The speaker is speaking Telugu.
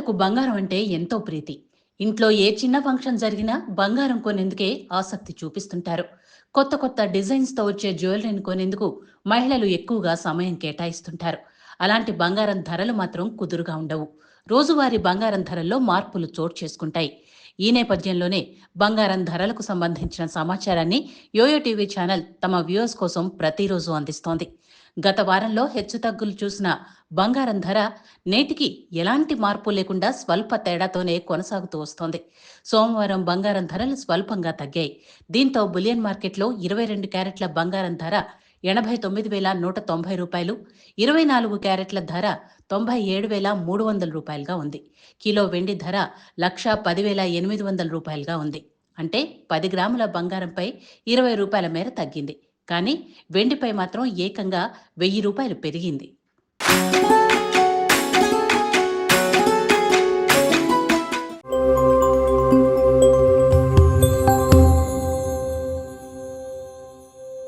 మహిళలకు బంగారం అంటే ఎంతో ప్రీతి. ఇంట్లో ఏ చిన్న ఫంక్షన్ జరిగినా బంగారం కొనేందుకే ఆసక్తి చూపిస్తుంటారు. కొత్త కొత్త డిజైన్స్తో వచ్చే జ్యువెలరీని కొనేందుకు మహిళలు ఎక్కువగా సమయం కేటాయిస్తుంటారు. అలాంటి బంగారం ధరలు మాత్రం కుదురుగా ఉండవు. రోజువారీ బంగారం ధరల్లో మార్పులు చోటు చేసుకుంటాయి. ఈ నేపథ్యంలోనే బంగారం ధరలకు సంబంధించిన సమాచారాన్ని యోయో టీవీ ఛానల్ తమ వ్యూవర్స్ కోసం ప్రతిరోజు అందిస్తోంది. గత వారంలో హెచ్చుతగ్గులు చూసిన బంగారం ధర నేటికి ఎలాంటి మార్పు లేకుండా స్వల్ప తేడాతోనే కొనసాగుతూ వస్తోంది. సోమవారం బంగారం ధరలు స్వల్పంగా తగ్గాయి. దీంతో బులియన్ మార్కెట్లో 22 క్యారెట్ల బంగారం ధర 89,190 రూపాయలు, 24 క్యారెట్ల ధర 97,300 రూపాయలుగా ఉంది. కిలో వెండి ధర 1,10,800 రూపాయలుగా ఉంది. అంటే 10 గ్రాముల బంగారంపై 20 రూపాయల మేర తగ్గింది. కానీ వెండిపై మాత్రం ఏకంగా 1000 రూపాయలు పెరిగింది.